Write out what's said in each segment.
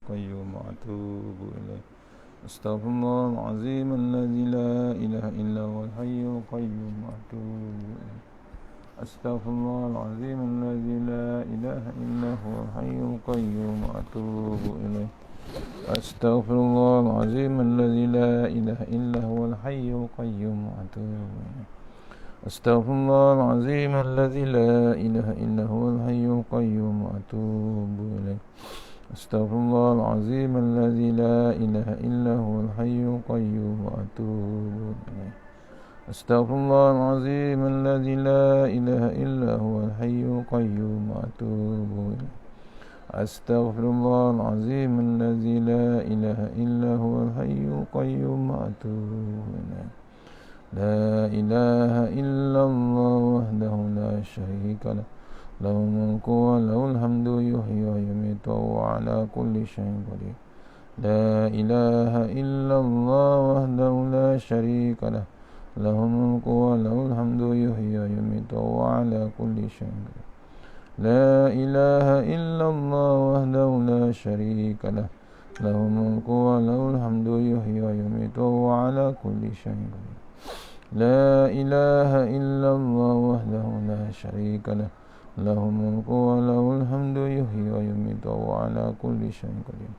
قيوم وأتوب إليه. أستغفر الله العظيم الذي لا إله إلا هو الحي القيوم وأتوب إليه. أستغفر الله العظيم الذي لا إله إلا هو الحي القيوم وأتوب إليه. أستغفر الله العظيم الذي لا إله إلا هو الحي القيوم وأتوب إليه. أستغفر الله العظيم الذي لا إله إلا هو الحي القيوم وأتوب إليه. أستغفر الله العظيم الذي لا إله إلا هو الحي القيوم وأتوب إليه. أستغفر الله العظيم الذي لا إله إلا هو الحي القيوم وأتوب إليه. أستغفر الله العظيم الذي لا إله إلا هو الحي القيوم وأتوب إليه. لا إله إلا الله وحده لا شريك له له الملك وله الحمد يحيي ويميت وهو على كل شيء قدير. لا إله إلا الله وحده لا شريك له له الملك وله الحمد يحيي ويميت وهو على كل شيء قدير. لا إله إلا الله وحده لا شريك له له الملك وله الحمد يحيي ويميت وهو على كل شيء قدير. لا إله إلا الله وحده لا شريك له له الملك وله الحمد يحيي ويميت وهو على كل شيء قدير.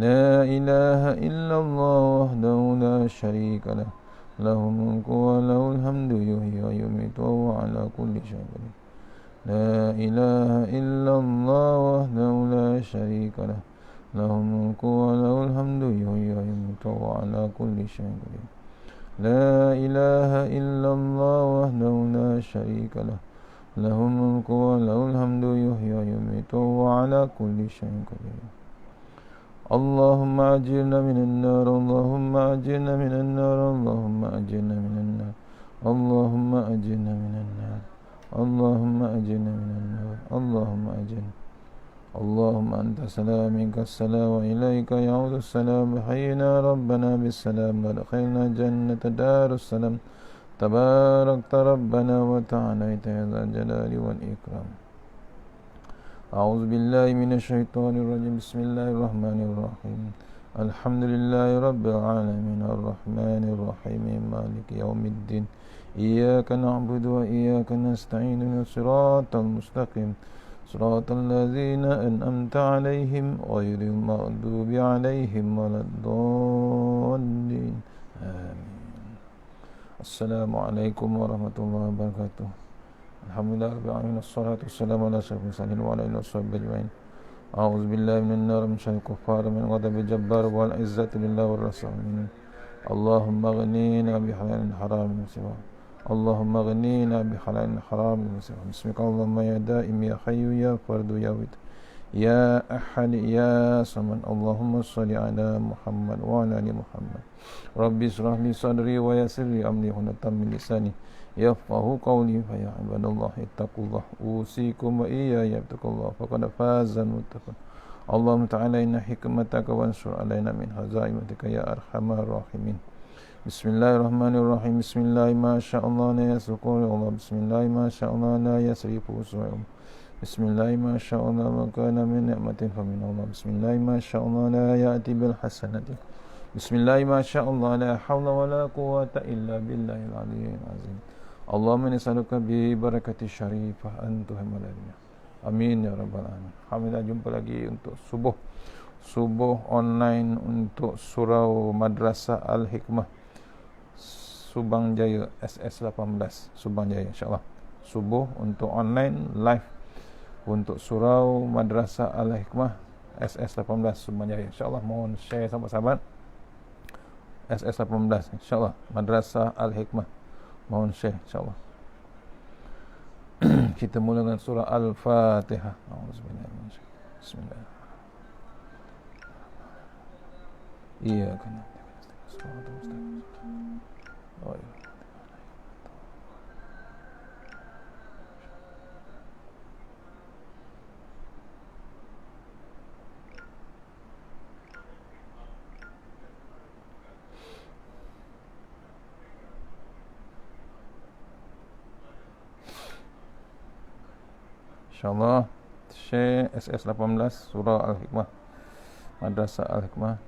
لا إله إلا الله وحده لا شريك له له الملك وله الحمد يحيي ويميت وهو على كل شيء قدير. لا إله إلا الله وحده لا شريك له له الملك وله الحمد يحيي ويميت وهو على كل شيء قدير. لا إله إلا الله وحده لا شريك له له الملك وله الحمد يحيي ويميت وهو على كل شيء قدير. اللهم أجرنا من النار اللهم أجرنا من النار اللهم أجرنا من النار اللهم أجرنا من النار اللهم أجرنا من النار اللهم أجرنا. اللهم أنت السلام منك السلام وإليك يعود السلام. حينا ربنا بالسلام وادخلنا جنة دار السلام. تباركت ربنا وتعاليت يا ذا الجلال والإكرام. أعوذ بالله من الشيطان الرجيم. بسم الله الرحمن الرحيم. الحمد لله رب العالمين الرحمن الرحيم مالك يوم الدين. إياك نعبد وإياك نستعين الصراط المستقيم صراط الذين أنعمت عليهم غير المغضوب عليهم ولا الضالين آمين. السلام عليكم ورحمة الله وبركاته. Alhamdulillah rabbil alamin wassalatu wassalamu ala asyrafil mursalin wa ala alihi washabbihi ajma'in. A'udzu billahi minan nar min syarril kuffar min ghadabil jabbar wal izzati lillahi war rasul. Allahumma aghnina bi halalin haramin siwa. Allahumma aghnina bi halalin haramin siwa. Bismika Allahumma ya daim ya hayyu ya fardu ya wid ya ahad ya samad. Allahumma shalli ala Muhammad wa ala ali Muhammad. Rabbi shrah li sadri wa yassir li amri hunatan min lisani yafqahu qawli. Fa ya ibadallah ittaqullah usikum wa iyaya bittaqullah faqad faza muttaqun. Allahumma ta'ala inna hikmataka wansur alaina min hazaimatika ya arhamar rahimin. Bismillahirrahmanirrahim. Bismillahi ma sya'allah la yasrifu Allah. Bismillahi ma sya'allah la yasrifu Allah. Bismillahi ma sya'allah wa kana min ni'matin fa min Allah. Bismillahi ma sya'allah la ya'ti bil hasanati. Bismillahi ma sya'allah la hawla wa la quwwata illa billahil aliyyil azim. Allahumma nas'aluka bi barakati syarifah antuhamadaniya. Amin ya rabbal alamin. Alhamdulillah, jumpa lagi untuk subuh online untuk surau Madrasah Al-Hikmah Subang Jaya SS18 Subang Jaya, insyaAllah. Subuh untuk online live untuk surau Madrasah Al-Hikmah SS18 Subang Jaya, insyaAllah. Mohon share sahabat-sahabat. SS18 insyaAllah Madrasah Al-Hikmah, mohon share insyaAllah. Kita mula dengan surah Al-Fatihah. Bismillah. Iya kan. Oh ya. InsyaAllah share SS18 surah Al-Hikmah Madrasah Al-Hikmah.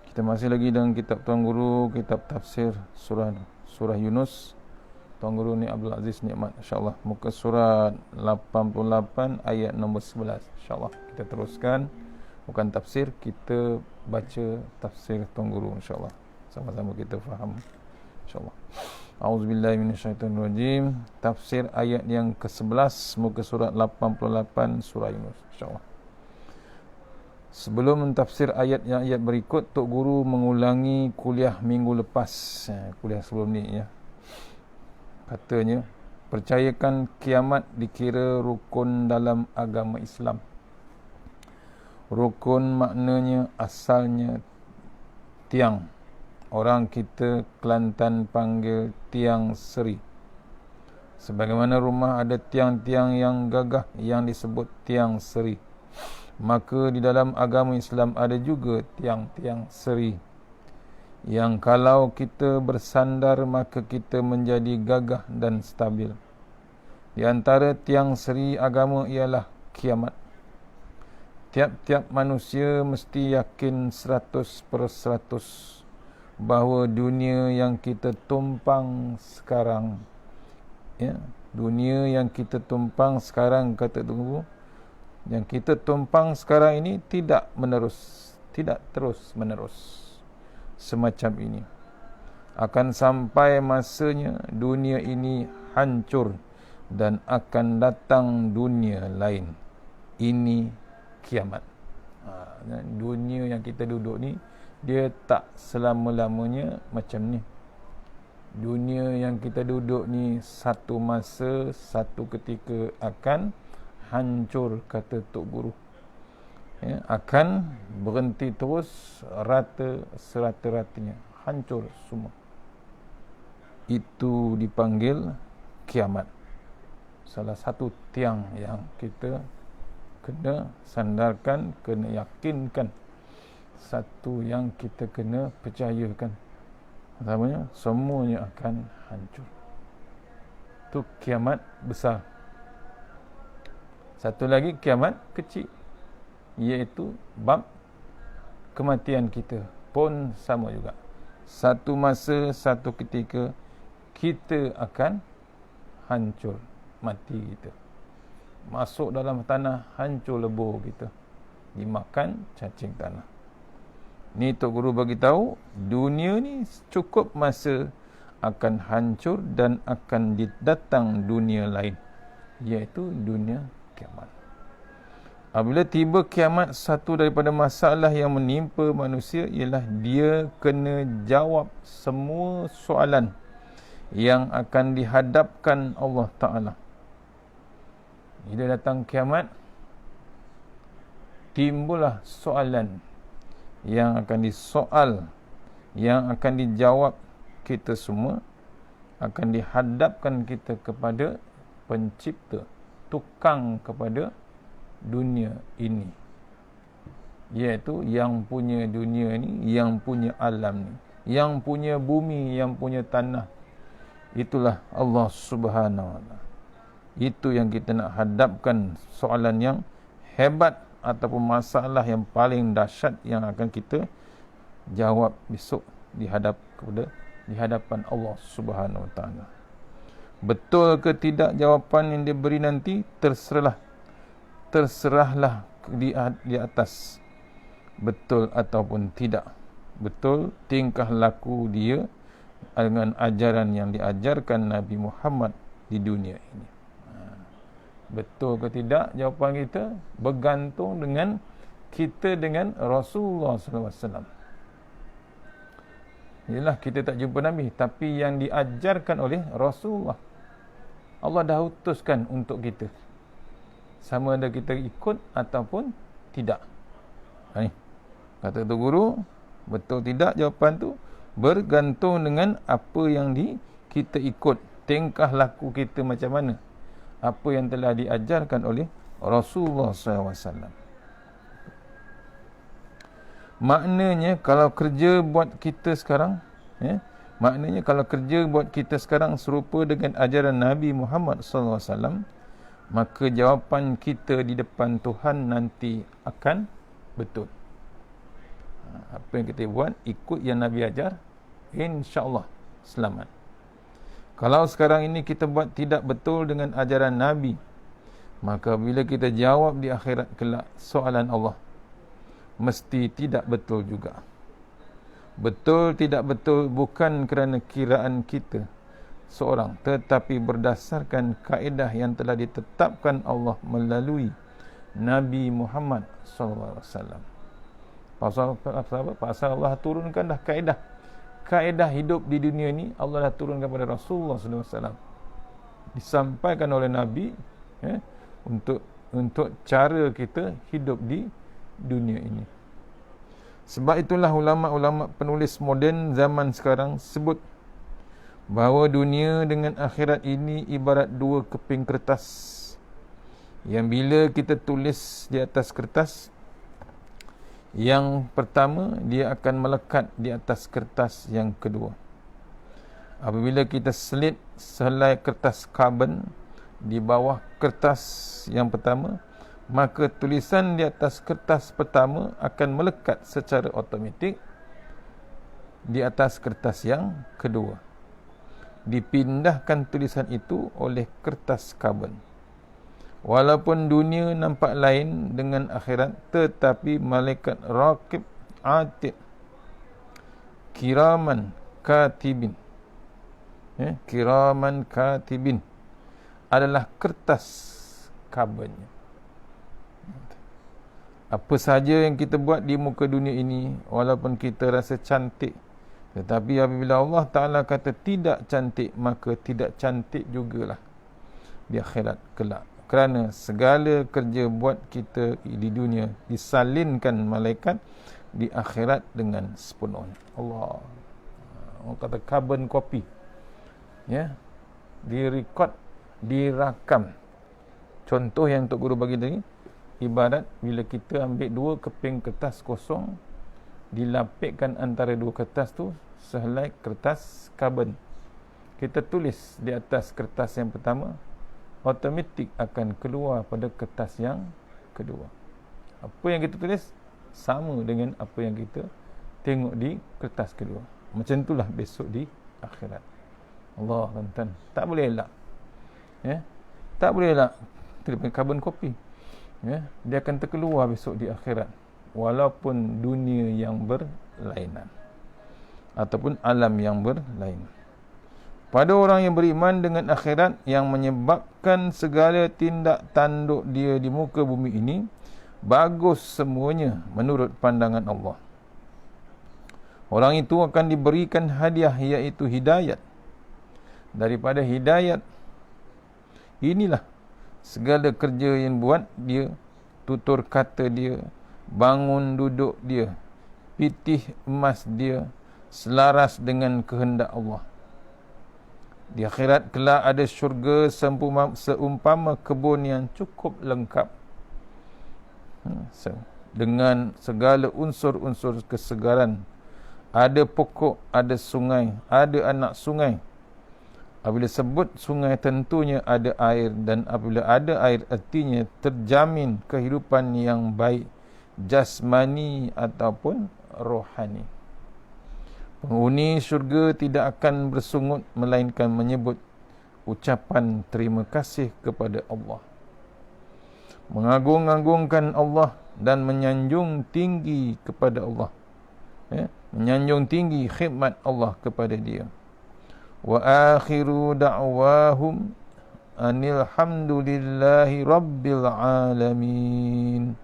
Kita masih lagi dengan kitab Tuan Guru, kitab tafsir surah Yunus. Tuan Guru ni Abdul Aziz Nikmat, insya-Allah. Muka surat 88 ayat nombor 11. Insya-Allah kita teruskan, bukan tafsir, kita baca tafsir Tuan Guru, insya-Allah. Sama-sama kita faham, insya-Allah. A'udzubillahi minasyaitonirrajim. Tafsir ayat yang ke-11 muka surat 88 surah Yunus, insya-Allah. Sebelum mentafsir ayat berikut, Tok Guru mengulangi kuliah minggu lepas, kuliah sebelum ni ya. Katanya, percayakan kiamat dikira rukun dalam agama Islam. Rukun maknanya asalnya tiang. Orang kita Kelantan panggil tiang seri. Sebagaimana rumah ada tiang-tiang yang gagah yang disebut tiang seri, maka di dalam agama Islam ada juga tiang-tiang seri yang kalau kita bersandar maka kita menjadi gagah dan stabil. Di antara tiang seri agama ialah kiamat. Tiap-tiap manusia mesti yakin 100% bahawa dunia yang kita tumpang sekarang, dunia yang kita tumpang sekarang, kata tunggu, yang kita tumpang sekarang ini tidak terus menerus semacam ini. Akan sampai masanya dunia ini hancur dan akan datang dunia lain. Ini kiamat. Dunia yang kita duduk ni, dia tak selama-lamanya macam ni. Dunia yang kita duduk ni satu masa, satu ketika akan hancur, kata Tok Guru. Akan berhenti terus rata serata-ratanya, hancur semua. Itu dipanggil kiamat. Salah satu tiang yang kita kena sandarkan, kena yakinkan, satu yang kita kena percayakan. Namanya semuanya akan hancur. Itu kiamat besar. Satu lagi kiamat kecil, iaitu bab kematian kita pun sama juga. Satu masa, satu ketika kita akan hancur, mati kita. Masuk dalam tanah, hancur lebur kita, dimakan cacing tanah. Ni Tok Guru bagi tahu, dunia ni cukup masa akan hancur dan akan datang dunia lain, iaitu dunia kiamat. Apabila tiba kiamat, satu daripada masalah yang menimpa manusia ialah dia kena jawab semua soalan yang akan dihadapkan Allah Ta'ala. Bila datang kiamat, timbullah soalan yang akan disoal, yang akan dijawab kita semua, akan dihadapkan kita kepada pencipta, tukang kepada dunia ini, iaitu yang punya dunia ni, yang punya alam ni, yang punya bumi, yang punya tanah. Itulah Allah Subhanahu Wa Taala. Itu yang kita nak hadapkan, soalan yang hebat ataupun masalah yang paling dahsyat yang akan kita jawab besok di hadapan Allah Subhanahu Wa Taala. Betul ke tidak jawapan yang diberi nanti, terserahlah di atas, betul ataupun tidak. Betul tingkah laku dia dengan ajaran yang diajarkan Nabi Muhammad di dunia ini. Betul ke tidak jawapan kita bergantung dengan kita dengan Rasulullah SAW. Yalah, kita tak jumpa Nabi, tapi yang diajarkan oleh Rasulullah, Allah dah utuskan untuk kita, sama ada kita ikut ataupun tidak. Ni kata tu guru, betul tidak jawapan tu bergantung dengan apa yang kita ikut, tingkah laku kita macam mana, apa yang telah diajarkan oleh Rasulullah SAW. Maknanya kalau kerja buat kita sekarang, maknanya kalau kerja buat kita sekarang serupa dengan ajaran Nabi Muhammad SAW, maka jawapan kita di depan Tuhan nanti akan betul. Apa yang kita buat, ikut yang Nabi ajar, insya-Allah selamat. Kalau sekarang ini kita buat tidak betul dengan ajaran Nabi, maka bila kita jawab di akhirat kelak soalan Allah, mesti tidak betul juga. Betul tidak betul bukan kerana kiraan kita seorang, tetapi berdasarkan kaedah yang telah ditetapkan Allah melalui Nabi Muhammad SAW. Pasal apa? Pasal Allah turunkan dah kaedah hidup di dunia ni, Allah dah turunkan kepada Rasulullah SAW, disampaikan oleh Nabi untuk cara kita hidup di dunia ini. Sebab itulah ulama-ulama penulis moden zaman sekarang sebut bahawa dunia dengan akhirat ini ibarat dua keping kertas, yang bila kita tulis di atas kertas, yang pertama dia akan melekat di atas kertas yang kedua. Apabila kita selit sehelai kertas karbon di bawah kertas yang pertama, maka tulisan di atas kertas pertama akan melekat secara automatik di atas kertas yang kedua. Dipindahkan tulisan itu oleh kertas karbon. Walaupun dunia nampak lain dengan akhirat, tetapi malaikat raqib atid kiraman katibin, kiraman katibin adalah kertas karbonnya. Apa saja yang kita buat di muka dunia ini, walaupun kita rasa cantik, tetapi apabila Allah Ta'ala kata tidak cantik, maka tidak cantik jugalah di akhirat kelak. Kerana segala kerja buat kita di dunia disalinkan malaikat di akhirat dengan sepenuhnya. Allah, orang kata carbon copy, ya, direkod, dirakam. Contoh yang Tok Guru bagi tadi, ibarat bila kita ambil dua keping kertas kosong, dilapikkan antara dua kertas tu sehelai kertas karbon. Kita tulis di atas kertas yang pertama, automatik akan keluar pada kertas yang kedua. Apa yang kita tulis sama dengan apa yang kita tengok di kertas kedua. Macam itulah besok di akhirat. Allah, tuan-tuan, tak boleh elak. Ya, tak boleh elak. Kita panggil carbon copy. Ya, dia akan terkeluar besok di akhirat, walaupun dunia yang berlainan ataupun alam yang berlainan. Pada orang yang beriman dengan akhirat, yang menyebabkan segala tindak tanduk dia di muka bumi ini bagus semuanya menurut pandangan Allah. Orang itu akan diberikan hadiah, iaitu hidayat. Daripada hidayat inilah segala kerja yang buat dia, tutur kata dia, bangun duduk dia, pitih emas dia selaras dengan kehendak Allah. Di akhirat kelak ada syurga seumpama kebun yang cukup lengkap dengan segala unsur-unsur kesegaran. Ada pokok, ada sungai, ada anak sungai. Apabila sebut sungai, tentunya ada air, dan apabila ada air, artinya terjamin kehidupan yang baik, jasmani ataupun rohani. Penghuni syurga tidak akan bersungut, melainkan menyebut ucapan terima kasih kepada Allah, mengagung-agungkan Allah dan menyanjung tinggi kepada Allah, menyanjung tinggi khidmat Allah kepada dia. Wa akhiru da'wahum anil hamdulillahi rabbil alamin.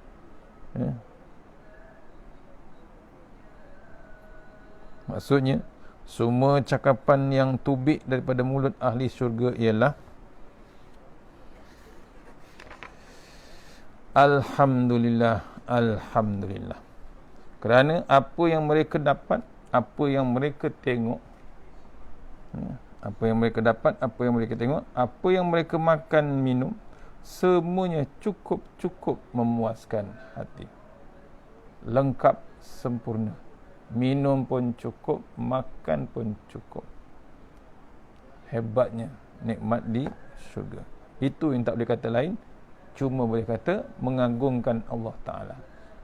Maksudnya, semua cakapan yang tubik daripada mulut ahli syurga ialah Alhamdulillah, Alhamdulillah. Kerana apa yang mereka dapat, apa yang mereka tengok, apa yang mereka dapat, apa yang mereka tengok, apa yang mereka makan, minum, semuanya cukup memuaskan hati. Lengkap, sempurna. Minum pun cukup, makan pun cukup. Hebatnya nikmat di syurga. Itu yang tak boleh kata lain, cuma boleh kata mengagungkan Allah Ta'ala.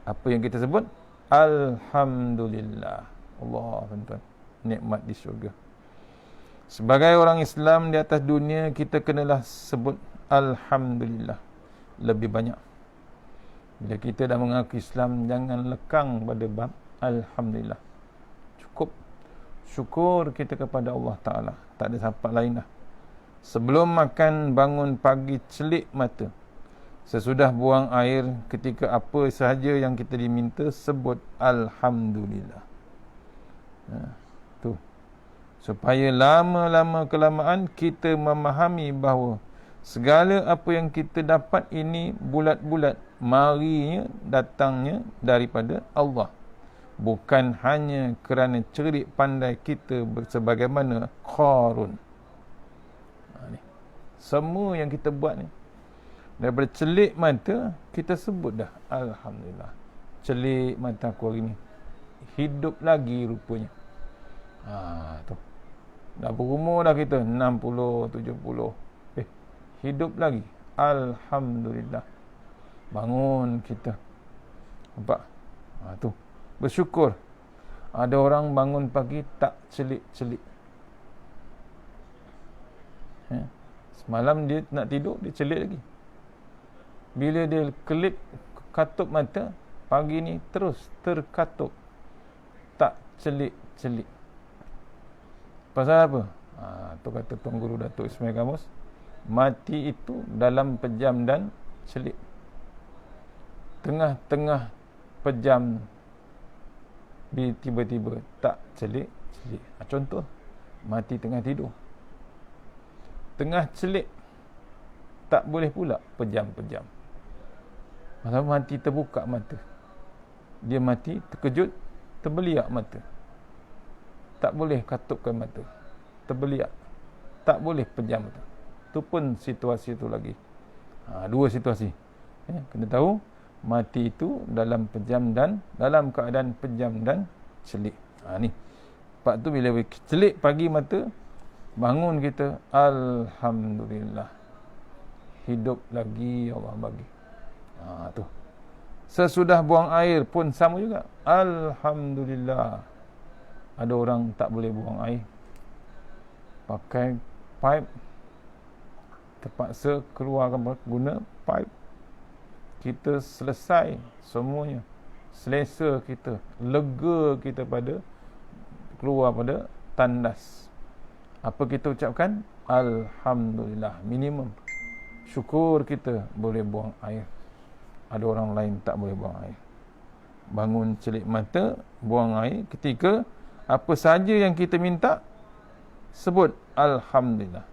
Apa yang kita sebut? Alhamdulillah. Allah, tuan-tuan, nikmat di syurga. Sebagai orang Islam di atas dunia, kita kenalah sebut Alhamdulillah lebih banyak. Bila kita dah mengaku Islam, jangan lekang pada bab Alhamdulillah. Cukup syukur kita kepada Allah Ta'ala. Tak ada siapa lain dah. Sebelum makan, bangun pagi, celik mata. Sesudah buang air, ketika apa sahaja yang kita diminta, sebut Alhamdulillah. Tu. Supaya lama-lama kelamaan kita memahami bahawa segala apa yang kita dapat ini bulat-bulat marinya, datangnya daripada Allah. Bukan hanya kerana cerik pandai kita sebagaimana Qarun. Semua yang kita buat ni, daripada celik mata, kita sebut dah Alhamdulillah. Celik mata aku hari ni, hidup lagi rupanya. Tu. Dah berumur dah kita 60, 70. Hidup lagi. Alhamdulillah. Bangun kita. Nampak? Tu. Bersyukur. Ada orang bangun pagi tak celik-celik. Semalam dia nak tidur, dia celik lagi. Bila dia kelip katup mata, pagi ni terus terkatup. Tak celik-celik. Pasal apa? Tu kata Tuan Guru Datuk Ismail Kamus, mati itu dalam pejam dan celik. Tengah-tengah pejam tiba-tiba tak celik-celik. Contoh, mati tengah tidur. Tengah celik tak boleh pula pejam-pejam. Maksudnya mati terbuka mata. Dia mati terkejut, terbeliak mata. Tak boleh katupkan mata. Terbeliak. Tak boleh pejam mata. Itu pun situasi itu lagi. Dua situasi. Kena tahu, mati itu dalam keadaan pejam dan celik. Ni. Sebab tu bila celik pagi mata, bangun kita, Alhamdulillah. Hidup lagi Allah bagi. Tu. Sesudah buang air pun sama juga. Alhamdulillah. Ada orang tak boleh buang air. Pakai pipe. Terpaksa keluarkan guna pipe. Kita selesai semuanya. Selesa kita. Lega kita pada keluar pada tandas. Apa kita ucapkan? Alhamdulillah. Minimum. Syukur kita boleh buang air. Ada orang lain tak boleh buang air. Bangun celik mata, buang air. Ketika apa sahaja yang kita minta, sebut Alhamdulillah.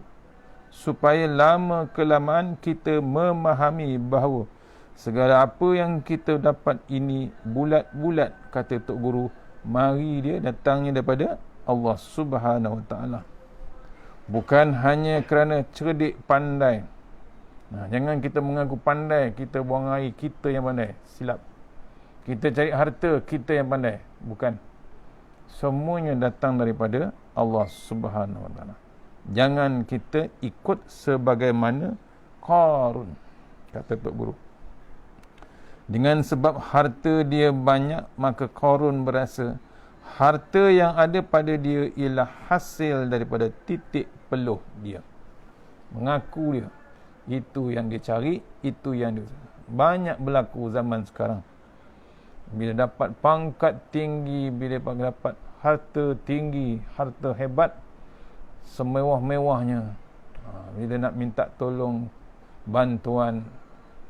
Supaya lama kelamaan kita memahami bahawa segala apa yang kita dapat ini bulat-bulat, kata Tok Guru, mari dia datangnya daripada Allah Subhanahu Wa Taala. Bukan hanya kerana cerdik pandai. Jangan kita mengaku pandai, kita buang air, kita yang pandai. Silap. Kita cari harta, kita yang pandai. Bukan. Semuanya datang daripada Allah Subhanahu Wa Taala. Jangan kita ikut sebagaimana Qarun, kata Tok Guru. Dengan sebab harta dia banyak, maka Qarun berasa harta yang ada pada dia ialah hasil daripada titik peluh dia. Mengaku dia. Itu yang dia cari, itu yang dia. Banyak berlaku zaman sekarang. Bila dapat pangkat tinggi, bila dapat harta tinggi, harta hebat, semewah-mewahnya. Bila nak minta tolong, bantuan,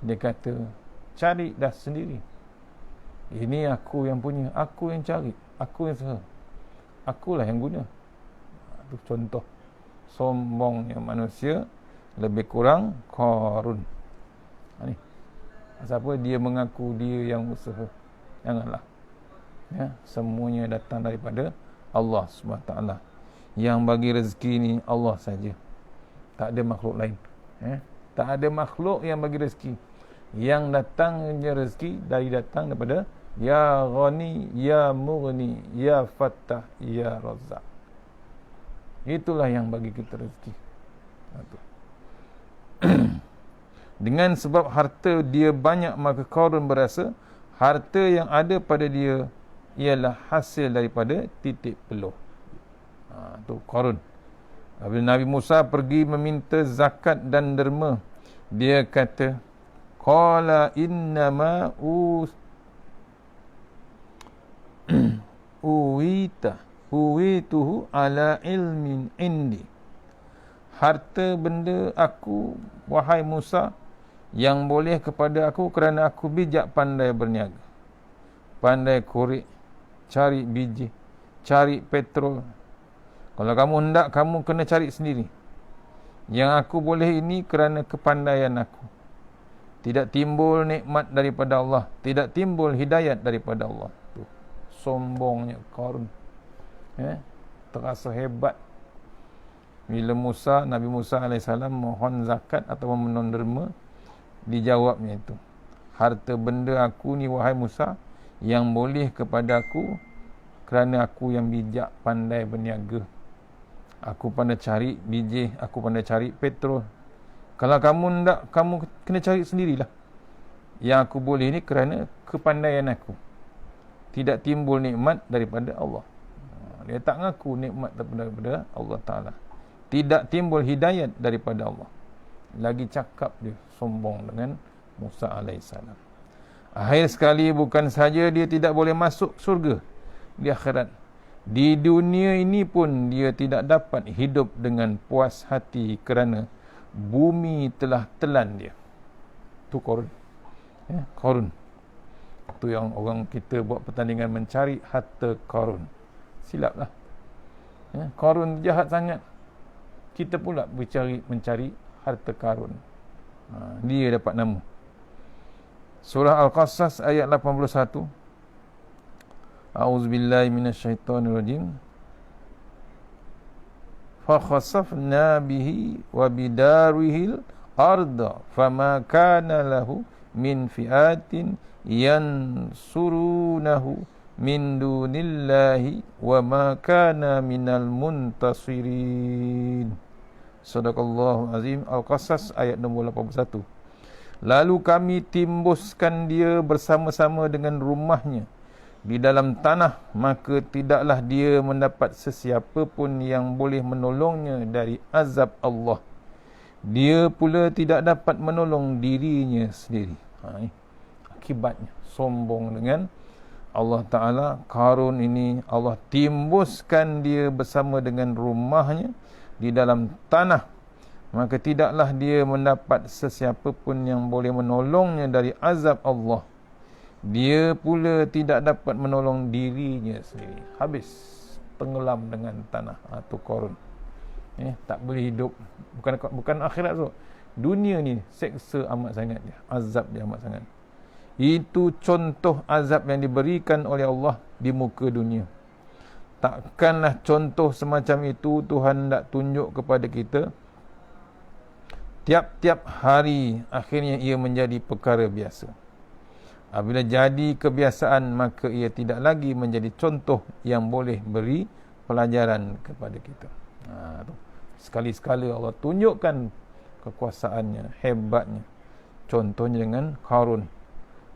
dia kata, cari dah sendiri. Ini aku yang punya, aku yang cari, aku yang usaha. Akulah yang guna. Itu contoh sombongnya manusia, lebih kurang Qarun. Ni. Siapa dia mengaku dia yang usaha. Janganlah. Ya, semuanya datang daripada Allah SWT. Yang bagi rezeki ni Allah saja. Tak ada makhluk lain. Tak ada makhluk yang bagi rezeki. Yang datangnya rezeki datang daripada Ya Ghani, Ya Mughni, Ya Fattah, Ya Razzaq. Itulah yang bagi kita rezeki. Itu. Dengan sebab harta dia banyak, maka Qarun berasa harta yang ada pada dia ialah hasil daripada titik peluh. Tu Qarun. Apabila Nabi Musa pergi meminta zakat dan derma, dia kata, qala innama uwituhu ala ilmin indi. Harta benda aku, wahai Musa, yang boleh kepada aku kerana aku bijak pandai berniaga, pandai korek, cari biji, cari petrol. Kalau kamu hendak, kamu kena cari sendiri. Yang aku boleh ini kerana kepandaian aku. Tidak timbul nikmat daripada Allah, tidak timbul hidayat daripada Allah. Tu sombongnya Qarun. Terasa hebat. Bila Nabi Musa AS mohon zakat atau memohon derma, dijawabnya itu, harta benda aku ni wahai Musa, yang boleh kepada aku kerana aku yang bijak pandai berniaga. Aku pandai cari biji, aku pandai cari petrol. Kalau kamu hendak, kamu kena cari sendirilah. Yang aku boleh ni kerana kepandaian aku. Tidak timbul nikmat daripada Allah. Dia tak ngaku nikmat daripada Allah Ta'ala. Tidak timbul hidayat daripada Allah. Lagi cakap dia sombong dengan Musa AS. Akhir sekali, bukan saja dia tidak boleh masuk surga di akhirat, di dunia ini pun dia tidak dapat hidup dengan puas hati kerana bumi telah telan dia. Tu Qarun. Qarun. Tu yang orang kita buat pertandingan mencari harta Qarun. Silaplah. Qarun jahat sangat. Kita pula mencari harta Qarun. Dia dapat nama. Surah Al-Qasas ayat 81. A'udzubillahi minasyaitonirrajim. Fa khasafna bihi wa bidarihil arda fama kana lahu min fi'atin yansurunahu min dunillahi wa ma kana minal muntasirin. Sadaqallahu azim. Al-Qasas ayat nombor 81. Lalu kami timbuskan dia bersama-sama dengan rumahnya di dalam tanah, maka tidaklah dia mendapat sesiapa pun yang boleh menolongnya dari azab Allah. Dia pula tidak dapat menolong dirinya sendiri. Akibatnya sombong dengan Allah Ta'ala. Qarun ini Allah timbuskan dia bersama dengan rumahnya di dalam tanah, maka tidaklah dia mendapat sesiapa pun yang boleh menolongnya dari azab Allah. Dia pula tidak dapat menolong dirinya sendiri. Habis tenggelam dengan tanah. Tu Qarun. Tak boleh hidup. Bukan akhirat tu. Dunia ni seksa amat sangat dia. Azab dia amat sangat. Itu contoh azab yang diberikan oleh Allah di muka dunia. Takkanlah contoh semacam itu Tuhan tak tunjuk kepada kita. Tiap-tiap hari akhirnya ia menjadi perkara biasa. Apabila jadi kebiasaan, maka ia tidak lagi menjadi contoh yang boleh beri pelajaran kepada kita. Sekali-sekala Allah tunjukkan kekuasaannya, hebatnya. Contohnya dengan Qarun.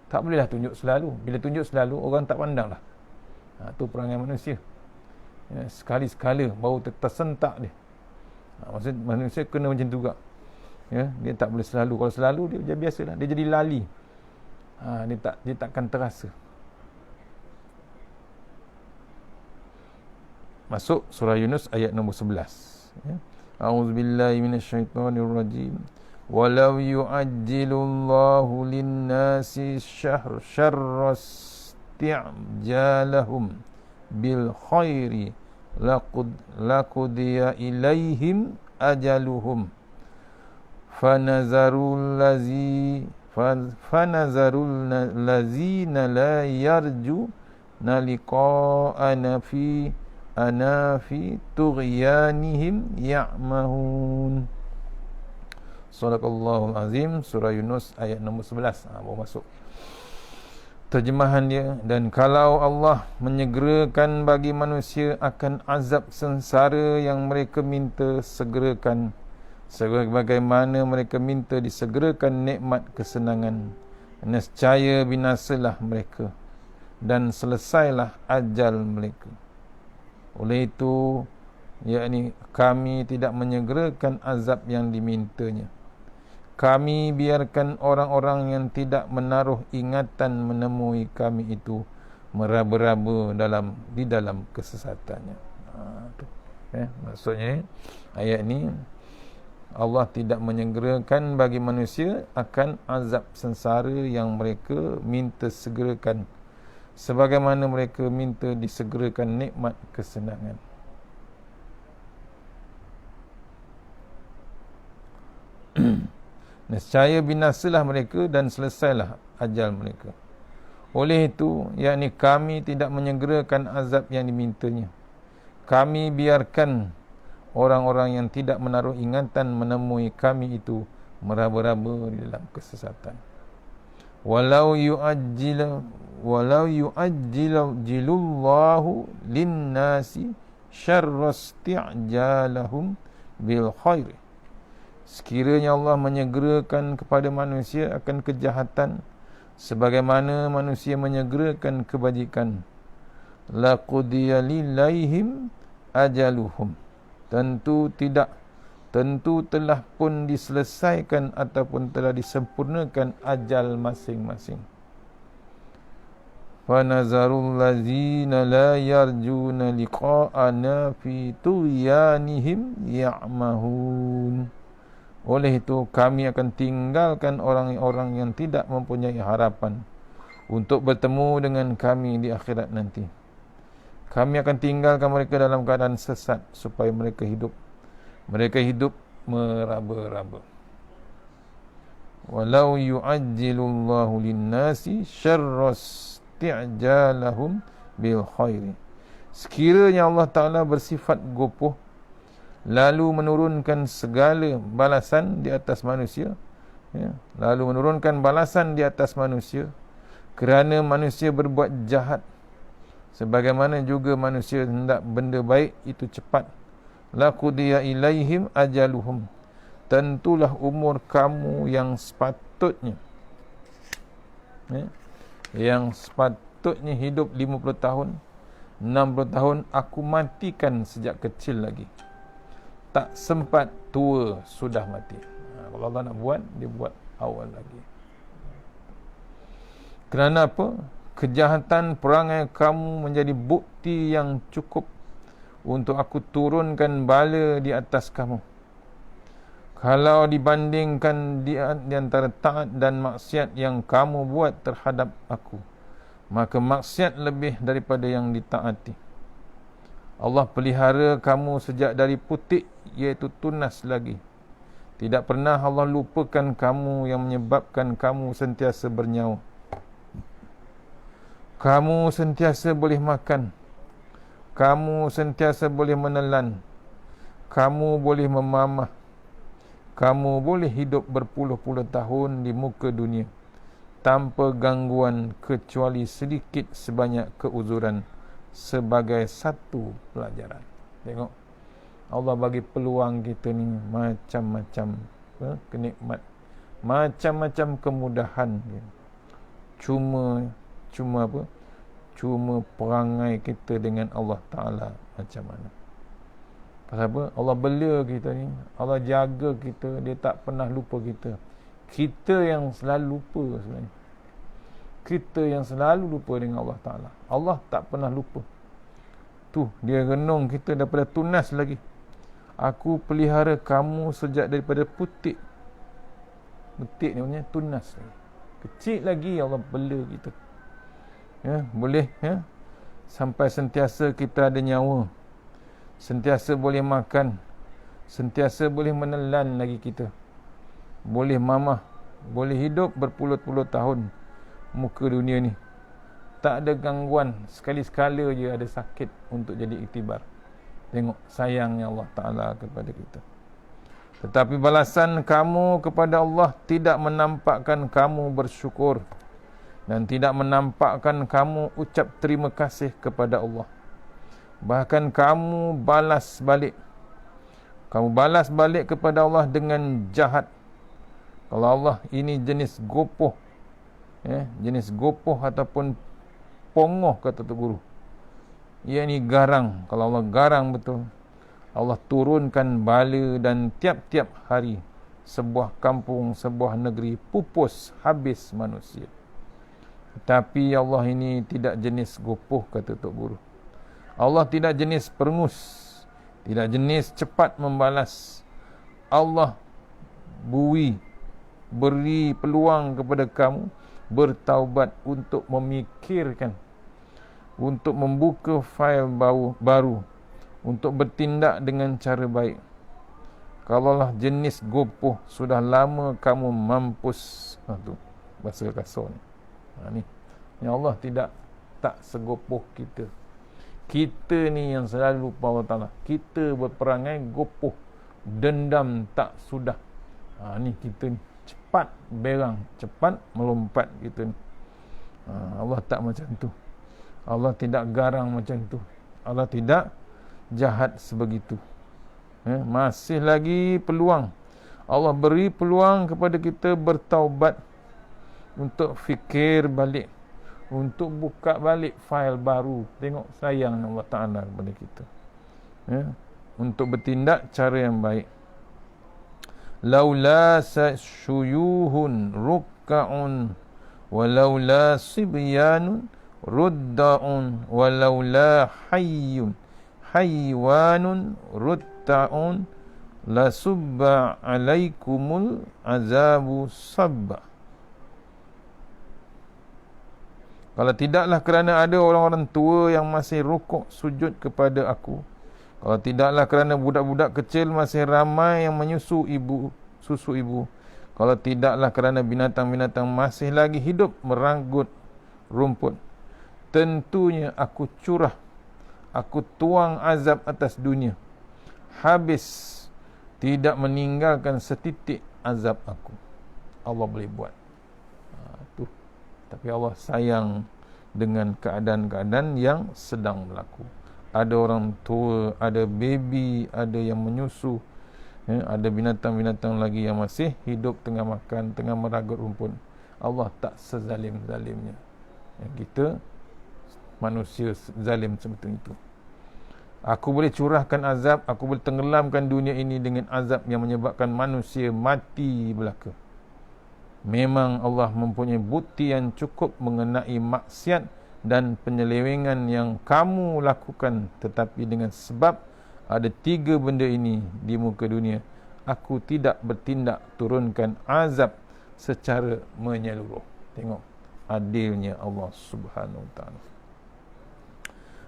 Tak bolehlah tunjuk selalu. Bila tunjuk selalu, orang tak pandang lah. Itu perangai manusia. Sekali-sekala baru tersentak dia. Maksud manusia kena macam tu juga. Dia tak boleh selalu. Kalau selalu dia biasalah. Dia jadi lali. Dia takkan terasa. Masuk surah Yunus ayat nombor 11. A'udzubillahi minasyaitonirrajim. Walau yu'ajjilullahu lin-nasi syarrasti'jalahum bil khairi laqudiya ilaihim ajaluhum fanazarul lazina la yarju naliqa'ana fi anafi tughyanihim ya'mahun. Sadaqallahul azim. Surah Yunus ayat nombor 11. Baru masuk terjemahan dia. Dan kalau Allah menyegerakan bagi manusia akan azab sengsara yang mereka minta segerakan, sebagaimana mereka minta disegerakan nikmat kesenangan, nescaya binasalah mereka dan selesailah ajal mereka. Oleh itu, yakni kami tidak menyegerakan azab yang dimintanya. Kami biarkan orang-orang yang tidak menaruh ingatan menemui kami itu meraba-raba di dalam kesesatannya. Maksudnya ayat ni Allah tidak menyegerakan bagi manusia akan azab sengsara yang mereka minta segerakan, sebagaimana mereka minta disegerakan nikmat kesenangan. Nescaya binasalah mereka dan selesailah ajal mereka. Oleh itu, yakni kami tidak menyegerakan azab yang dimintanya. Kami biarkan orang-orang yang tidak menaruh ingatan menemui kami itu meraba-raba di dalam kesesatan. Walau yu'ajjilullahu lin-nasi syarra isti'jalahum bil khair. Sekiranya Allah menyegerakan kepada manusia akan kejahatan sebagaimana manusia menyegerakan kebajikan, laqudiya lilaihim ajaluhum. Tentu telah pun diselesaikan ataupun telah disempurnakan ajal masing-masing. Fanazarul ladzina la yarjuna liqa'ana fi tughyanihim ya'mahun. Oleh itu kami akan tinggalkan orang-orang yang tidak mempunyai harapan untuk bertemu dengan kami di akhirat nanti. Kami akan tinggalkan mereka dalam keadaan sesat supaya mereka hidup meraba-raba. Walau yu'ajjilullahu lin-nasi syarra isti'jalahum bil khairi. Sekiranya Allah Ta'ala bersifat gopoh lalu menurunkan segala balasan di atas manusia, kerana manusia berbuat jahat, sebagaimana juga manusia hendak benda baik itu cepat, laqudiya ilaihim ajaluhum. Tentulah umur kamu yang sepatutnya hidup 50 tahun, 60 tahun aku matikan sejak kecil lagi. Tak sempat tua sudah mati. Kalau Allah nak buat, dia buat awal lagi. Kerana apa? Kejahatan perangai kamu menjadi bukti yang cukup untuk aku turunkan bala di atas kamu. Kalau dibandingkan di antara taat dan maksiat yang kamu buat terhadap aku, maka maksiat lebih daripada yang ditaati. Allah pelihara kamu sejak dari putik, iaitu tunas lagi. Tidak pernah Allah lupakan kamu yang menyebabkan kamu sentiasa bernyawa. Kamu sentiasa boleh makan, kamu sentiasa boleh menelan, kamu boleh memamah, kamu boleh hidup berpuluh-puluh tahun di muka dunia tanpa gangguan kecuali sedikit sebanyak keuzuran sebagai satu pelajaran. Tengok, Allah bagi peluang kita ni macam-macam kenikmat, macam-macam kemudahan. Cuma perangai kita dengan Allah Ta'ala macam mana. Pasal apa? Allah bela kita ni, Allah jaga kita, dia tak pernah lupa kita. Kita yang selalu lupa sebenarnya. Kita yang selalu lupa dengan Allah Ta'ala. Allah tak pernah lupa. Tu, dia renung kita daripada tunas lagi. Aku pelihara kamu sejak daripada putik. Putik ni maksudnya tunas lagi. Kecil lagi Allah bela kita. Boleh sampai sentiasa kita ada nyawa, sentiasa boleh makan, sentiasa boleh menelan lagi kita, boleh mamah, boleh hidup berpuluh-puluh tahun muka dunia ni. Tak ada gangguan, sekali-sekala je ada sakit untuk jadi iktibar. Tengok sayangnya Allah Ta'ala kepada kita. Tetapi balasan kamu kepada Allah tidak menampakkan kamu bersyukur dan tidak menampakkan kamu ucap terima kasih kepada Allah. Bahkan kamu balas balik. kamu balas balik kepada Allah dengan jahat. Kalau Allah ini jenis gopoh, jenis gopoh ataupun pongoh, kata Tok Guru. Ia ni garang. Kalau Allah garang betul, Allah turunkan bala dan tiap-tiap hari sebuah kampung, sebuah negeri pupus habis manusia. Tapi Allah ini tidak jenis gopoh, kata Tok Guru. Allah tidak jenis perengus, tidak jenis cepat membalas. Allah beri peluang kepada kamu bertaubat untuk memikirkan, untuk membuka fail baru, untuk bertindak dengan cara baik. Kalaulah jenis gopoh, sudah lama kamu mampus. Tu bahasa kasar ni. Ni Allah tak segopoh kita. Kita ni yang selalu lupa Allah Ta'ala. Kita berperangai gopoh, dendam tak sudah. Ni kita ni cepat berang, cepat melompat kita ni. Allah tak macam tu. Allah tidak garang macam tu. Allah tidak jahat sebegitu. Masih lagi peluang. Allah beri peluang kepada kita bertaubat, untuk fikir balik, untuk buka balik fail baru. Tengok sayang Allah Ta'ala kepada kita, untuk bertindak cara yang baik. Laula syuyuhun rukka'un walaula sibyanun rudda'un walaula haywanun rutta'un lasubba alaikumul azabu sabba. Kalau tidaklah kerana ada orang-orang tua yang masih rukuk sujud kepada aku, kalau tidaklah kerana budak-budak kecil masih ramai yang menyusu susu ibu, kalau tidaklah kerana binatang-binatang masih lagi hidup meranggut rumput, tentunya aku tuang azab atas dunia, habis tidak meninggalkan setitik azab aku. Allah boleh buat. Tapi Allah sayang dengan keadaan-keadaan yang sedang berlaku. Ada orang tua, ada baby, ada yang menyusu, ada binatang-binatang lagi yang masih hidup tengah makan, tengah meragut rumput. Allah tak sezalim-zalimnya. Kita manusia zalim seperti itu. Aku boleh curahkan azab, aku boleh tenggelamkan dunia ini dengan azab yang menyebabkan manusia mati belaka. Memang Allah mempunyai bukti yang cukup mengenai maksiat dan penyelewengan yang kamu lakukan. Tetapi dengan sebab ada 3 benda ini di muka dunia, aku tidak bertindak turunkan azab secara menyeluruh. Tengok adilnya Allah Subhanahu Wa Taala.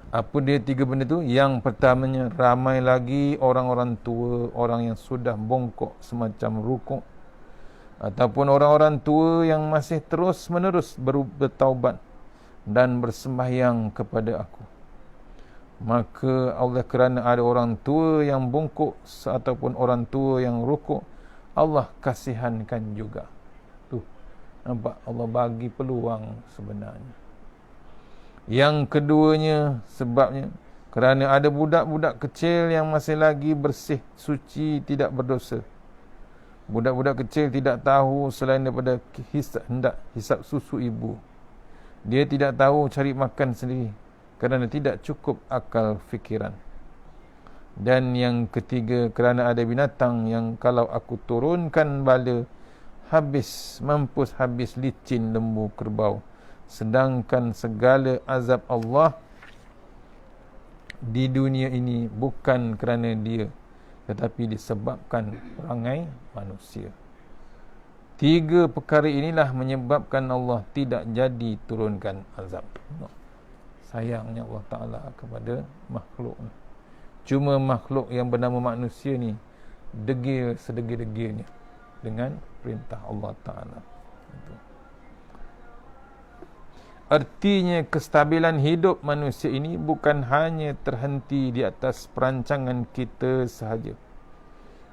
Apa dia 3 benda tu? Yang pertamanya, ramai lagi orang-orang tua, orang yang sudah bongkok semacam rukuk, ataupun orang-orang tua yang masih terus-menerus bertaubat dan bersembahyang kepada aku. Maka Allah, kerana ada orang tua yang bongkok ataupun orang tua yang rukuk, Allah kasihankan juga. Tu, nampak? Allah bagi peluang sebenarnya. Yang keduanya, sebabnya kerana ada budak-budak kecil yang masih lagi bersih, suci, tidak berdosa. Budak-budak kecil tidak tahu selain daripada hisap susu ibu. Dia tidak tahu cari makan sendiri kerana tidak cukup akal fikiran. Dan yang ketiga, kerana ada binatang yang kalau aku turunkan bala, mampus habis licin, lembu, kerbau. Sedangkan segala azab Allah di dunia ini bukan kerana dia, tetapi disebabkan perangai manusia. 3 perkara inilah menyebabkan Allah tidak jadi turunkan azab. Sayangnya Allah Ta'ala kepada makhluk. Cuma makhluk yang bernama manusia ni degil sedegil-degilnya dengan perintah Allah Ta'ala. Artinya kestabilan hidup manusia ini bukan hanya terhenti di atas perancangan kita sahaja.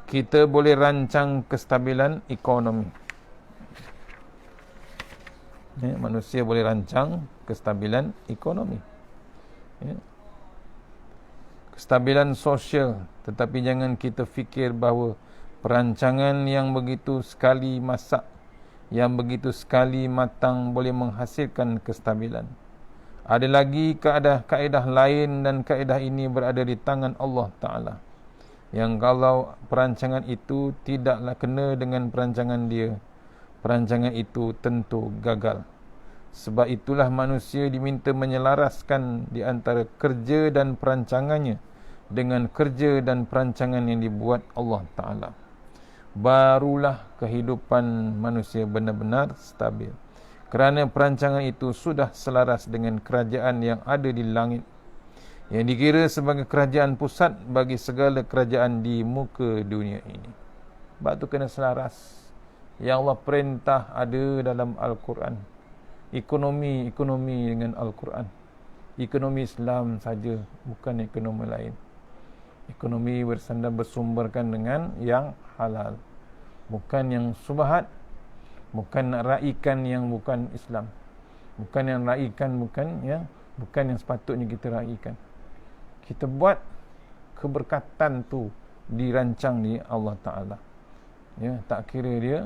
Kita boleh rancang kestabilan ekonomi. Manusia boleh rancang kestabilan ekonomi. kestabilan sosial. Tetapi jangan kita fikir bahawa perancangan yang begitu sekali masak, yang begitu sekali matang boleh menghasilkan kestabilan. Ada lagi kaedah lain, dan kaedah ini berada di tangan Allah Ta'ala, yang kalau perancangan itu tidaklah kena dengan perancangan dia, perancangan itu tentu gagal. Sebab itulah manusia diminta menyelaraskan di antara kerja dan perancangannya dengan kerja dan perancangan yang dibuat Allah Ta'ala. Barulah kehidupan manusia benar-benar stabil, kerana perancangan itu sudah selaras dengan kerajaan yang ada di langit, yang dikira sebagai kerajaan pusat bagi segala kerajaan di muka dunia ini. Sebab tu kena selaras. Yang Allah perintah ada dalam Al-Quran. Ekonomi dengan Al-Quran. Ekonomi Islam saja, bukan ekonomi lain. Ekonomi bersumberkan dengan yang halal, bukan yang subhat, bukan nak raikan yang bukan Islam, bukan yang raikan bukan yang sepatutnya kita raikan. Kita buat keberkatan tu dirancang di Allah Ta'ala, ya, tak kira dia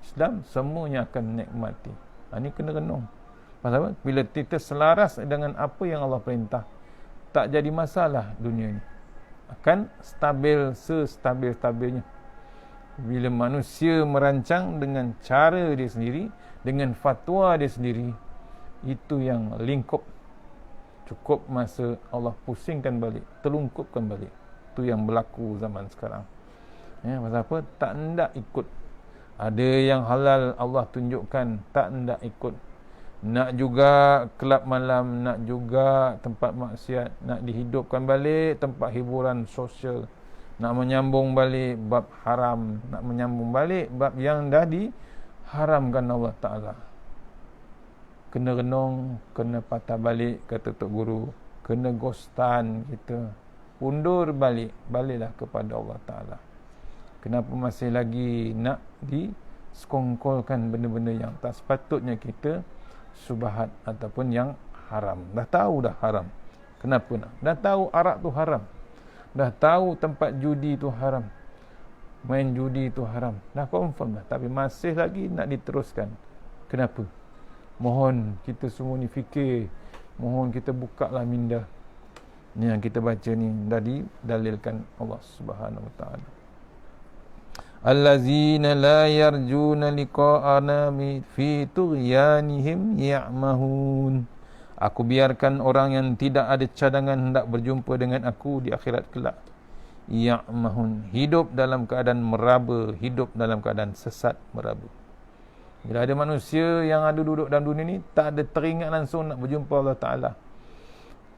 Islam, semuanya akan nikmati. Ini kena renung. Pasal apa? Bila kita selaras dengan apa yang Allah perintah, tak jadi masalah dunia ni, akan stabil sestabil-stabilnya. Bila manusia merancang dengan cara dia sendiri, dengan fatwa dia sendiri, itu yang lingkup. Cukup masa Allah pusingkan balik, terlungkupkan balik. Itu yang berlaku zaman sekarang. Ya, pasal apa? Tak hendak ikut. Ada yang halal Allah tunjukkan, tak hendak ikut. Nak juga kelab malam, nak juga tempat maksiat, nak dihidupkan balik tempat hiburan sosial, nak menyambung balik bab haram, nak menyambung balik bab yang dah diharamkan Allah Ta'ala. Kena renung, kena patah balik, kata Tok Guru. Kena gostan kita, undur balik, baliklah kepada Allah Ta'ala. Kenapa masih lagi nak disekongkolkan benda-benda yang tak sepatutnya kita subhat ataupun yang haram? Dah tahu dah haram, kenapa nak? Dah tahu arak tu haram, dah tahu tempat judi tu haram, main judi tu haram, dah confirm dah, tapi masih lagi nak diteruskan. Kenapa? Mohon kita semua ni fikir, mohon kita buka lah minda. Ni yang kita baca ni dah didalilkan Allah Subhanahu Wa Taala. Allazina la yarjuna liqa'ana fi tughyanihim ya'mahun. Aku biarkan orang yang tidak ada cadangan hendak berjumpa dengan aku di akhirat kelak. Ya'mahun, hidup dalam keadaan meraba, hidup dalam keadaan sesat meraba. Bila ada manusia yang ada duduk dalam dunia ni, tak ada teringat langsung nak berjumpa Allah Ta'ala,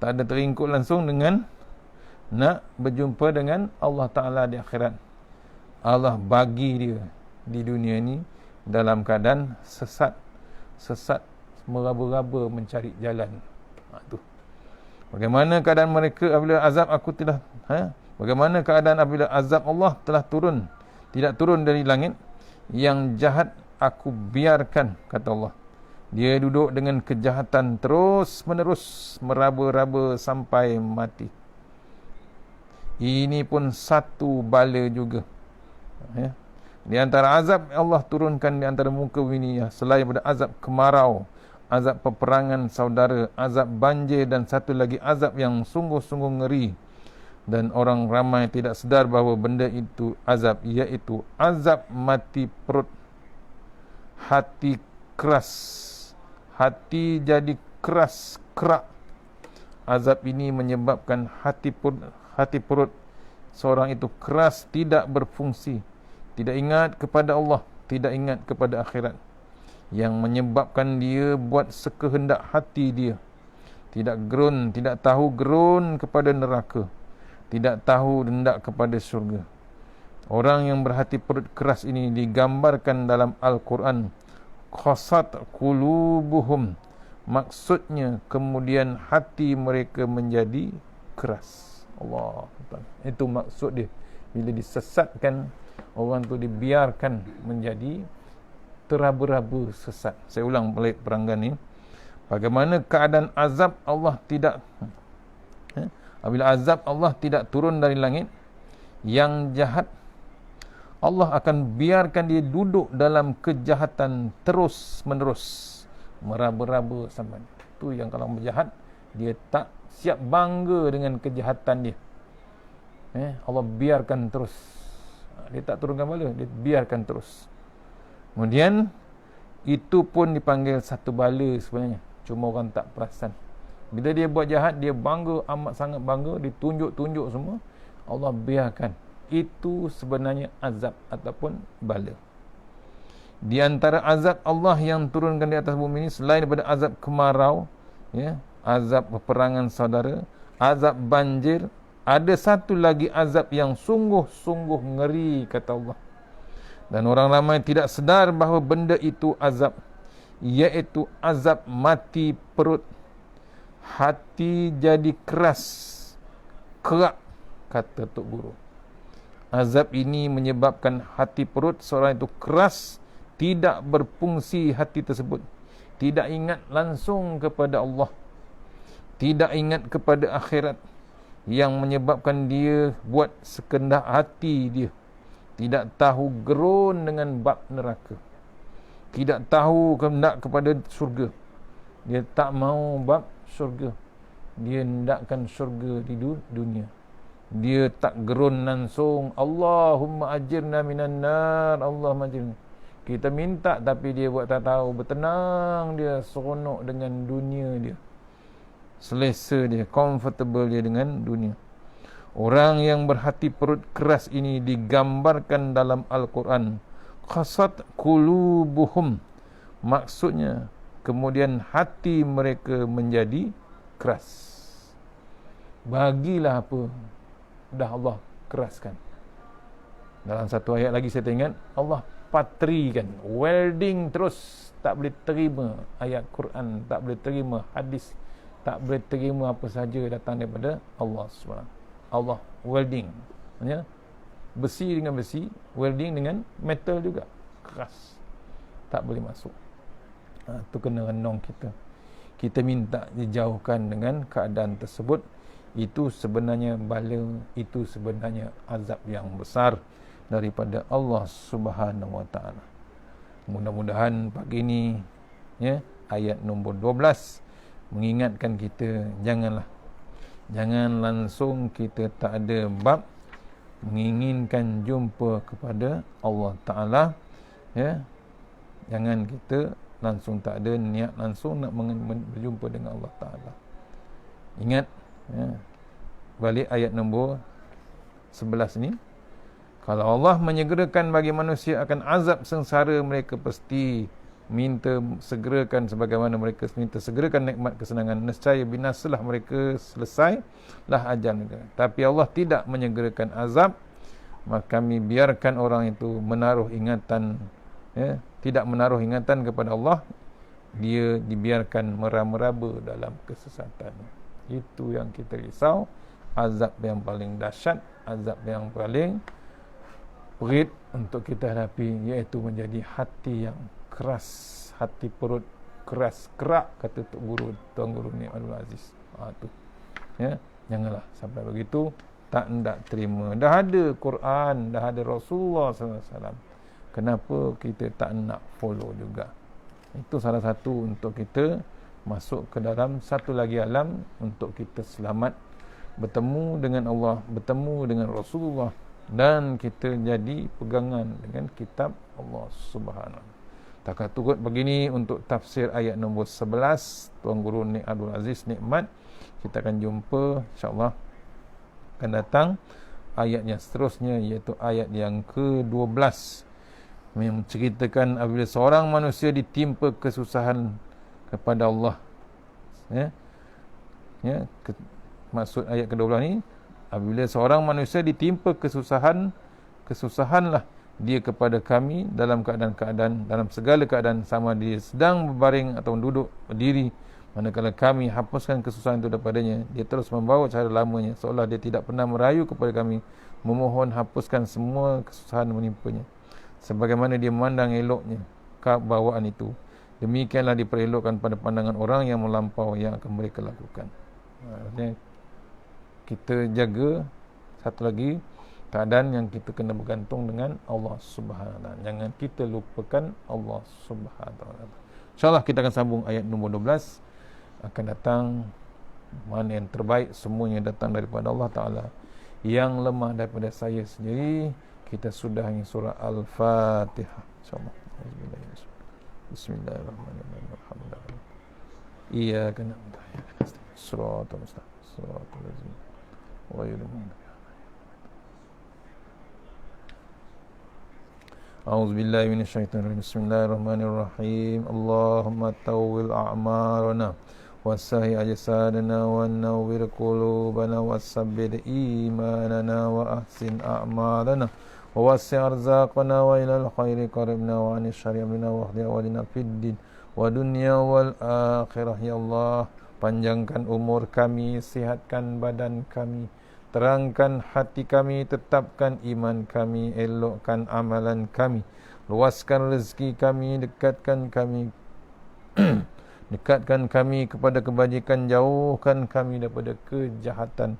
tak ada teringkut langsung dengan nak berjumpa dengan Allah Ta'ala di akhirat. Allah bagi dia di dunia ni dalam keadaan sesat meraba-raba mencari jalan. Tu. Bagaimana keadaan mereka apabila azab aku telah bagaimana keadaan apabila azab Allah telah turun, tidak turun dari langit? Yang jahat aku biarkan, kata Allah. Dia duduk dengan kejahatan terus menerus, meraba-raba sampai mati. Ini pun satu bala juga. Ya. Di antara azab Allah turunkan di antara muka bumi ya, selain daripada azab kemarau, azab peperangan saudara, azab banjir, dan satu lagi azab yang sungguh-sungguh ngeri, dan orang ramai tidak sedar bahawa benda itu azab, iaitu azab mati perut. Hati keras, hati jadi keras, kerak. Azab ini menyebabkan hati perut seorang itu keras, tidak berfungsi, tidak ingat kepada Allah, tidak ingat kepada akhirat, yang menyebabkan dia buat sekehendak hati dia. Tidak gerun, tidak tahu gerun kepada neraka, tidak tahu hendak kepada syurga. Orang yang berhati perut keras ini digambarkan dalam Al-Quran, qasat qulubuhum, maksudnya kemudian hati mereka menjadi keras. Allah, itu maksud dia. Bila disesatkan, orang tu dibiarkan menjadi teraba-raba sesat. Saya ulang balik peranggan ni. Bagaimana keadaan azab Allah tidak Apabila azab Allah tidak turun dari langit, yang jahat Allah akan biarkan dia duduk dalam kejahatan terus menerus, meraba-raba sampai. Itu yang kalau berjahat, dia tak siap bangga dengan kejahatan dia. Allah biarkan terus. Dia tak turunkan bala, dia biarkan terus. Kemudian itu pun dipanggil satu bala sebenarnya, cuma orang tak perasan. Bila dia buat jahat, dia bangga, amat sangat bangga, ditunjuk-tunjuk semua, Allah biarkan. Itu sebenarnya azab ataupun bala. Di antara azab Allah yang turunkan di atas bumi ini, selain daripada azab kemarau, azab peperangan saudara, azab banjir, ada satu lagi azab yang sungguh-sungguh ngeri, kata Allah. Dan orang ramai tidak sedar bahawa benda itu azab, iaitu azab mati perut. Hati jadi keras, kerak, kata Tok Guru. Azab ini menyebabkan hati perut seorang itu keras, tidak berfungsi hati tersebut, tidak ingat langsung kepada Allah, tidak ingat kepada akhirat, yang menyebabkan dia buat sekendak hati dia, tidak tahu gerun dengan bab neraka, tidak tahu kehendak kepada syurga. Dia tak mau bab syurga, dia hendakkan syurga di dunia. Dia tak gerun langsung, Allahumma ajirna minan nar, Allahumma ajirna. Kita minta tapi dia buat tak tahu, bertenang dia, seronok dengan dunia dia, selesa dia, comfortable dia dengan dunia. Orang yang berhati perut keras ini digambarkan dalam Al-Quran, qasat qulubuhum, maksudnya kemudian hati mereka menjadi keras. Bagilah apa dah Allah keraskan. Dalam satu ayat lagi saya teringat, Allah patrikan, welding terus, tak boleh terima ayat Quran, tak boleh terima hadis, tak boleh terima apa saja datang daripada Allah SWT. Allah welding, maksudnya besi dengan besi, welding dengan metal juga, keras, tak boleh masuk. Itu kena renung kita. Kita minta dijauhkan dengan keadaan tersebut. Itu sebenarnya bala, itu sebenarnya azab yang besar daripada Allah Subhanahu Wa Taala. Mudah-mudahan pagi ini, ayat nombor 12 mengingatkan kita, jangan langsung kita tak ada bab menginginkan jumpa kepada Allah Taala, jangan kita langsung tak ada niat langsung nak berjumpa dengan Allah Taala. Ingat, balik ayat nombor 11 ni, kalau Allah menyegerakan bagi manusia akan azab sengsara, mereka pasti minta segerakan, sebagaimana mereka minta segerakan nikmat kesenangan, nescaya binasalah mereka, selesailah ajal mereka. Tapi Allah tidak menyegerakan azab, maka kami biarkan orang itu menaruh ingatan, tidak menaruh ingatan kepada Allah, dia dibiarkan meraba-raba dalam kesesatan. Itu yang kita risau. Azab yang paling dahsyat, azab yang paling perit untuk kita hadapi, iaitu menjadi hati yang keras, hati perut keras, kerak, kata Tuan Guru ni Abdul Aziz. Tu, janganlah sampai begitu, tak hendak terima. Dah ada Quran, dah ada Rasulullah SAW, kenapa kita tak nak follow juga? Itu salah satu untuk kita masuk ke dalam satu lagi alam, untuk kita selamat, bertemu dengan Allah, bertemu dengan Rasulullah, dan kita jadi pegangan dengan kitab Allah Subhanahu. Takat turut begini untuk tafsir ayat nombor 11 Tuan Guru Nik Abdul Aziz Nikmat. Kita akan jumpa insya-Allah akan datang ayat yang seterusnya, iaitu ayat yang ke-12, menceritakan apabila seorang manusia ditimpa kesusahan kepada Allah. Maksud ayat ke-12 ni, apabila seorang manusia ditimpa kesusahanlah dia kepada kami dalam keadaan-keadaan, dalam segala keadaan, sama dia sedang berbaring atau duduk berdiri, manakala kami hapuskan kesusahan itu daripadanya, dia terus membawa cara lamanya, seolah dia tidak pernah merayu kepada kami, memohon hapuskan semua kesusahan menimpanya, sebagaimana dia memandang eloknya bawaan itu. Demikianlah diperelokkan pada pandangan orang yang melampau yang akan mereka lakukan. Artinya kita jaga satu lagi keadaan yang kita kena bergantung dengan Allah Subhanahu Wa Taala. Jangan kita lupakan Allah Subhanahu Wa Taala. InsyaAllah kita akan sambung ayat nombor 12. Akan datang mana yang terbaik, semuanya datang daripada Allah Ta'ala. Yang lemah daripada saya sendiri. Kita sudahi surah Al-Fatihah, InsyaAllah. Bismillahirrahmanirrahim. Alhamdulillah. Iyyaka na'budu wa iyyaka nasta'in. Shiratal mustaqim. Shiratal ladzina ghairil maghdubi. A'udzu billahi minasyaitonir rajim. Bismillahirrahmanirrahim. Allahumma tawwil a'marana wasahi ajsadana wa nawwir qulubana wasabbir imanana wa ahsin a'malana wa wasi' arzaqana wa ilal khairi qaribna wa anil syarri amrina wa hdi awalina fid din wa dunya wal akhirah. Ya Allah, panjangkan umur kami, sihatkan badan kami, terangkan hati kami, tetapkan iman kami, elokkan amalan kami, luaskan rezeki kami, dekatkan kami kepada kebajikan, jauhkan kami daripada kejahatan,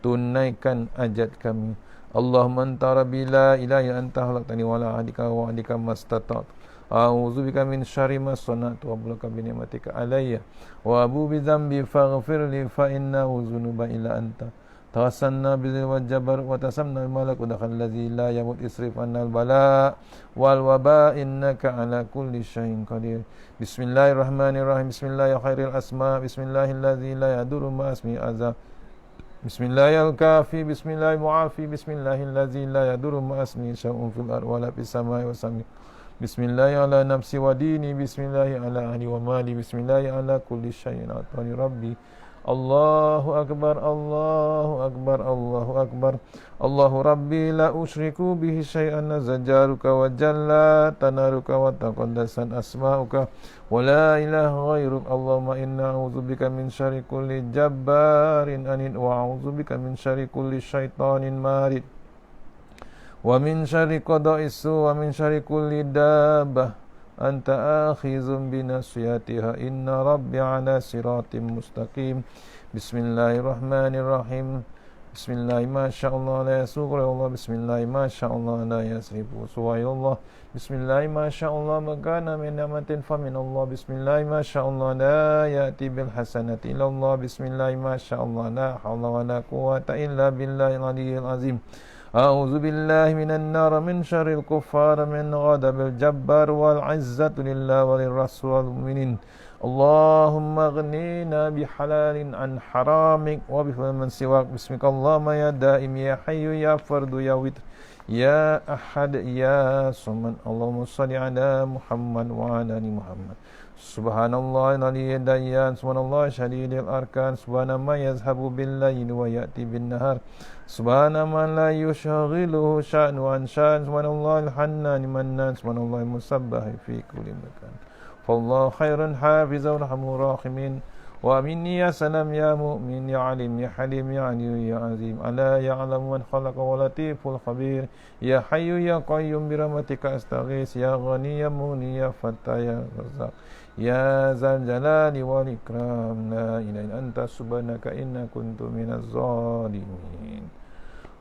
tunaikan ajat kami. Allahumma anta rabbi la ilaha illa anta khalaqtani wa la ahdika wa ahdika mastata'tu. A'udzubika min syarri ma sana'tu wa ablaka bi ni'matika alayya wa abu bi dzambi faghfirli fa innahu dzunuba illa anta. Tawassalna bizil wajabar wa tasamna malak udakhal ladzi la yamut isrif annal bala wal waba innaka ala kulli syai'in qadir. Bismillahirrahmanirrahim. Bismillahir khairil asma. Bismillahilladzi la yadurru ma ismi azab. Bismillahil kafi. Bismillahil muafi. Bismillahilladzi la yadurru ma ismi syai'un fil ardi wa la fis samai wa sami. Bismillahi ala nafsi wa dini. Bismillahi ala ahli wa mali. Bismillahi ala kulli syai'in atani rabbi. Allahu akbar, Allahu akbar, Allahu akbar. Allahu rabbi la usyriku bihi syai'an zajaruka wa jalla tanaruka wa taqaddasan asma'uka wa la ilaha ghairuk. Allahumma inna a'udzubika min syarri kulli jabbarin anid wa a'udzubika min syarri kulli syaitanin marid wa min syarri qada'is su wa min syarri kulli dabbah anta akhizun binasiyatiha inna rabbi ala siratim mustaqim. Bismillahirrahmanirrahim. Bismillahi masya'allah la yasuqra Allah. Bismillahi masya'allah la yasrifu suwayallah. Bismillahi masya'allah magana min ni'matin faminallah. Bismillahi masya'allah la ya'ti bil hasanati illallah. Bismillahi masya'allah la hawla wa la quwata illa billahil aliyyil azim. A'udzu billahi minan nar min syarril kuffar min ghadabil jabbar wal 'izzatu lillahi walir rasul wal mu'minin. Allahumma aghnina bihalalin an haramik wa bifadlin siwak. Bismikallahumma ya daim ya hayyu ya fardu ya witr ya ahad ya samad. Allahumma shalli ala Muhammad wa ala ali Muhammad. Subhanallah aliyyi dayyan. Subhanallah syadidil arkan. Subhana ma yazhabu bil layli wa ya'ti bin nahar. Subhana man la yushaghiluhu sya'nu an sya'an. Subhanallah al-hannan mannan. Subhanallah musabbahi fi kulli makan. Fallahu khairan hafizan rahmur rahimin. Wa minni ya salam ya mu'min ya alim ya halim ya ali ya azim. Ala ya'lamu man khalaqa wa latiful khabir. Ya hayyu ya qayyum bi rahmatika astaghis. Ya ghani ya muni ya fattah ya razzaq. Ya zal jalali wal ikram. La ilaha illa anta subhanaka inna kuntu minaz zalimin.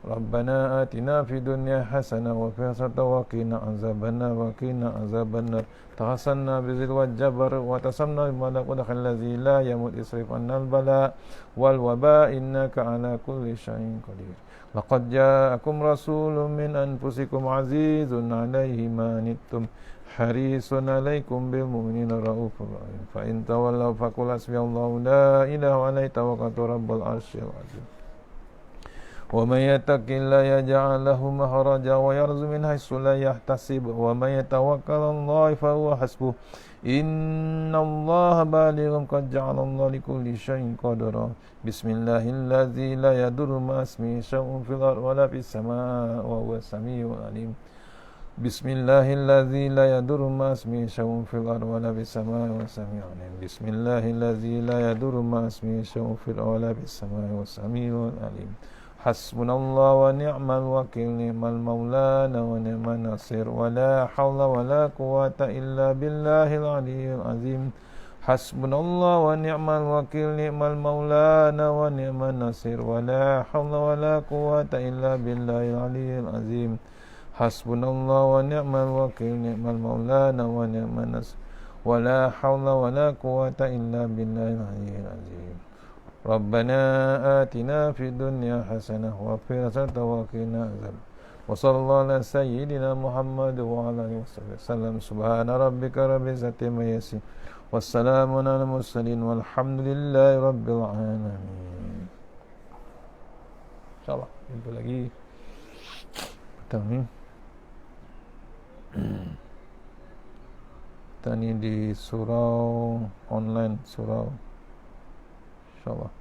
Rabbana atina fid dunya hasanah wa fil akhirati wa qina azabannar wa qina azabannar. Tahassanna bizil wajabar wa tasamna malak udakhal ladzi la yamut isrif annal bala wal waba innaka ala kulli syai'in qadir. Laqad ja'akum rasulun min anfusikum azizun 'alaihi ma anittum harisun 'alaikum bil mu'minina raufur rahim. Fa in tawallaw faqul hasbiyallahu la ilaha illa huwa tawakkaltu rabbul arsyil azim. وَمَن يَتَّقِ اللَّهَ يَجْعَل لَّهُ مَخْرَجًا وَيَرْزُقْهُ مِنْ حَيْثُ لَا يَحْتَسِبُ وَمَن يَتَوَكَّلْ عَلَى اللَّهِ فَهُوَ حَسْبُهُ إِنَّ اللَّهَ بَالِغٌ قَدْ جَعَلَ اللَّهُ لِكُلِّ شَيْءٍ قَدْرًا. بِسْمِ اللَّهِ الَّذِي لَا يَضُرُّ مَعَ اسْمِهِ شَيْءٌ فِي الْأَرْضِ وَلَا فِي السَّمَاءِ وَهُوَ السَّمِيعُ الْعَلِيمُ. بسم الله الذي لا يضر مع اسمه شيء في الأرض ولا في السماء وهو السميع العليم. بسم الله الذي لا يضر مع اسمه شيء في الأرض ولا في السماء وهو السميع العليم. حسبنا ونعم الوكيل نعم المولى ونعم النصير ولا حول ولا قوة إلا بالله العلي العظيم. Hasbunallah wa ni'mal wakil, ni'mal maulana wa ni'man nasir, wa la hawla wa la quwwata illa billahil aliyyil azim. Hasbunallah wa ni'mal wakil, ni'mal maulana wa ni'man nasir, wa la hawla wa la quwwata illa billahil aliyyil azim. Rabbana atina fid dunya hasanah wa fil akhirati wa qina azab. Wa sallallahu ala sayyidina Muhammad wa ala alihi wasallam. Subhana rabbika rabbil izzati amma yasifun. Wassalamun ala mursalin walhamdulillahi rabbil alamin. InsyaAllah jumpa lagi petang ni. Kita ni di surau online, surau InsyaAllah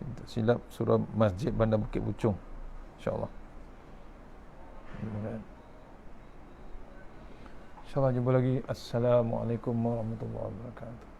tidak silap, surau Masjid Bandar Bukit Puchong InsyaAllah. InsyaAllah jumpa lagi. Assalamualaikum warahmatullahi wabarakatuh.